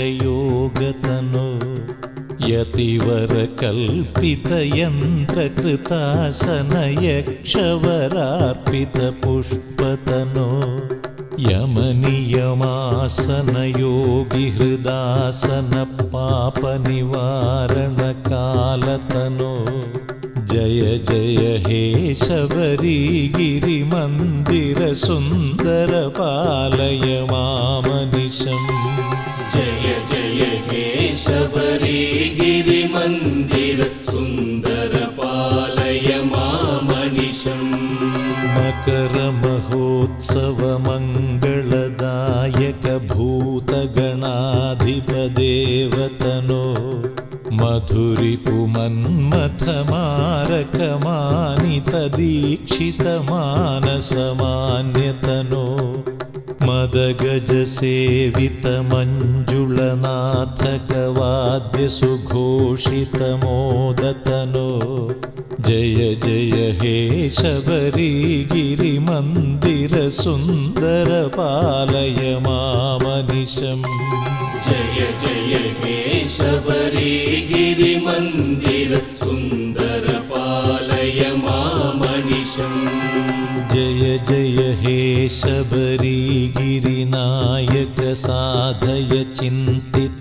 योगिवरार्चितयादुविनाशकयोगतनो यतिवरकल्पितयन्त्रकृतासनयक्षवरार्पितपुष्पतनो यमनियमासनयोगिहृदासनपापनिवारणकालतनो जय जय हे शबरीगिरिमन्दिरसुन्दरपालय मामनिशम् जय जय हे शबरीगिरिमन्दिरसुन्दरपालय मामनिशम् मकरमहोत्सवमङ्गलदायकभूतगणाधिपदेवतनो मधुरिपुमन्मथमारकमानितदीक्षितमानसमान्यतनो मदगजसेवितमञ्जुलनाथकवाद्यसुघोषितमोदतनो जय जय हे शबरीगिरिमन्दिरसुन्दरपालय मामनिशम् जय जय हे शबरीगिरिमन्दिरसुन्दरपालय मामनिशम् जय जय हे शबरीगिरिनायक साधय चिन्तितमिष्टतनो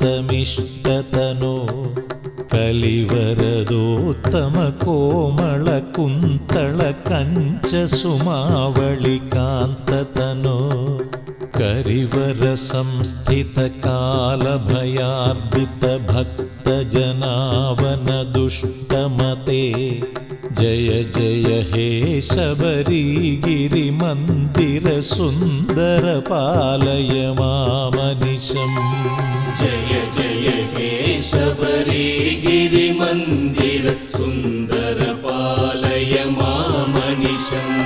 कलिवरदोत्तमकोमलकुन्तलकञ्चसुमावलिकान्ततनो करिवरसंस्थितकालभयार्दितभक्तजनावनदुष्टमते जय जय हे शबरीगिरिमन्दिरसुन्दरपालय मामनिशम् जय जय हे शबरीगिरिमन्दिरसुन्दरपालय मामनिशम्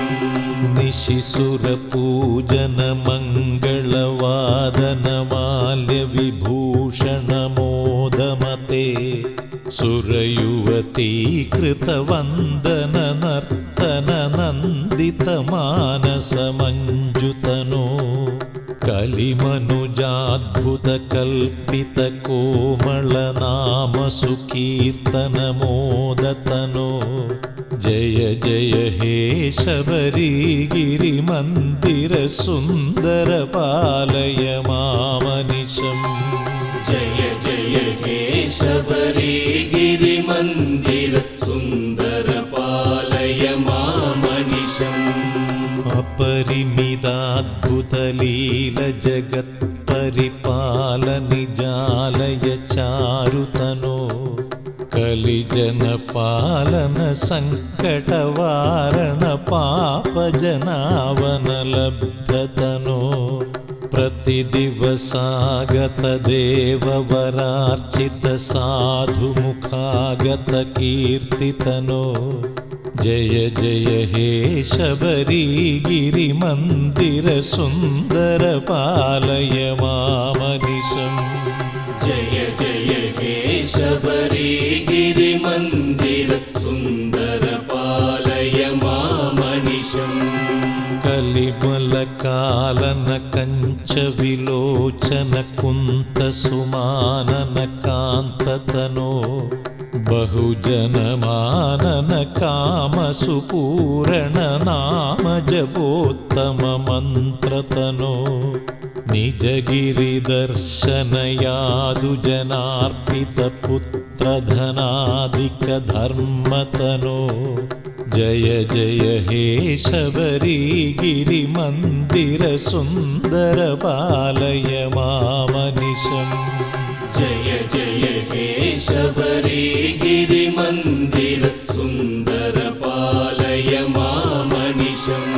निशिसुरपूजनमङ्गलवादनमाल्यविभूषणमोदमते सुरयुवतीकृतवन्दननर्तननन्दितमानसमञ्जुतनो कलिमनुजाद्भुतकल्पितकोमलनामसुकीर्तनमोदतनो जय जय हे शबरीगिरिमन्दिरसुन्दरपालय मामनिशम् जय जय हे शबरीगिरिमन्दिरसुन्दरपालय मामनिशम् अपरिमिताद्भुतलीलजगत्परिपालनिजालय चारुतनो कलिजनपालन सङ्कटवारण पापजनावनलब्धतनो प्रतिदिवसागतदेववरार्चितसाधुमुखागतकीर्तितनो जय जय हे शबरीगिरिमन्दिरसुन्दरपालय मामनिशम् जय जय हे शबरीगिरिमन्दिरसुन्दरपालय मामनिशम् कलिमलकालनकञ्चविलोचनकुन्तसुमाननकान्ततनो बहुजनमाननकामसुपूरणनामजपोत्तममन्त्रतनो निजगिरिदर्शनयादुजनार्पितपुत्रधनादिकधर्मतनो जय जय हे शबरीगिरिमन्दिरसुन्दरपालय मामनिशम् जय जय हे शबरीगिरिमन्दिरसुन्दरपालय मामनिशम्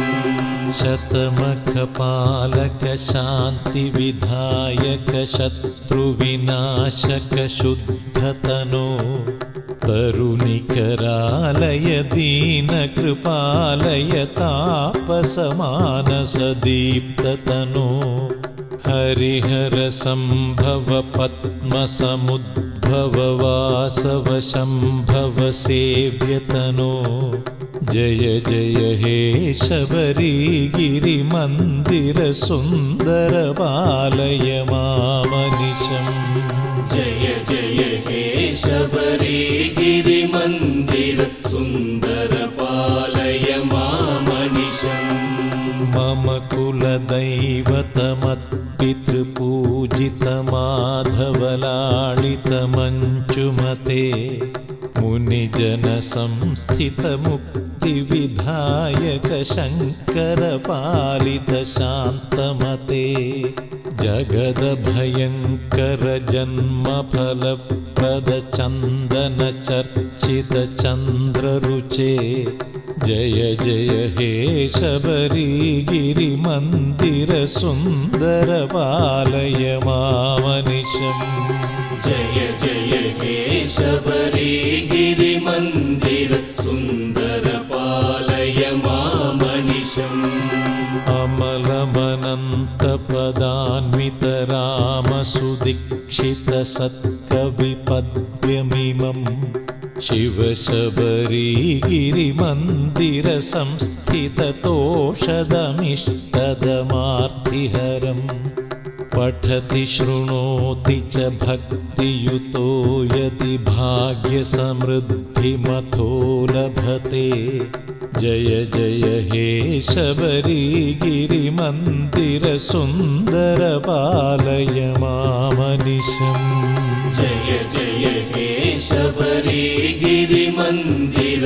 शतमखपालकशान्तिविधायक शत्रुविनाशकशुद्धतनो तरुणिकरालय दीनकृपालय तापसमानसदीप्ततनो हरिहरसम्भव पद्मसमुद्भव वासव शम्भव सेव्यतनो जय जय हे शबरीगिरिमन्दिरसुन्दर पालय मामनिशम् जय जय हे शबरीगिरिमन्दिर सुन्दर पालय मामनिशम् मम कुलदैवतमत्पितृपूजितमाधवलालितमञ्जुमते मुनिजनसंस्थितमुक्तिविधायक शङ्करपालितशान्तमते जगदभयङ्करजन्मफलप्रदचन्दनचर्चितचन्द्ररुचे जय जय हे शबरीगिरिमन्दिरसुन्दर पालय मामनिशम् जय जय हे शबरीगिरिमन्दिर सुन्दर पालय मामनिशम् अमलमनन्तपदान्वितरामसुदीक्षितसत्कविपद्यमिमम् शिवशबरीगिरिमन्दिरसंस्थिततोषधमिष्टदमार्तिहरम् पठति शृणोति च भक्तियुतो यदि भाग्यसमृद्धिमथो लभते जय जय हे शबरीगिरिमन्दिरसुन्दर पालय मामनिशम् जय जय हे शबरीगिरिमन्दिर